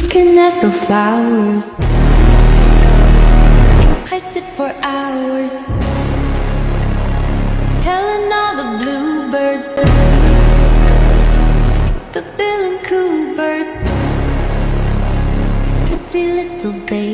can ask the flowers. I sit for hours, telling all the bluebirds, the bill and coo birds, pretty little baby.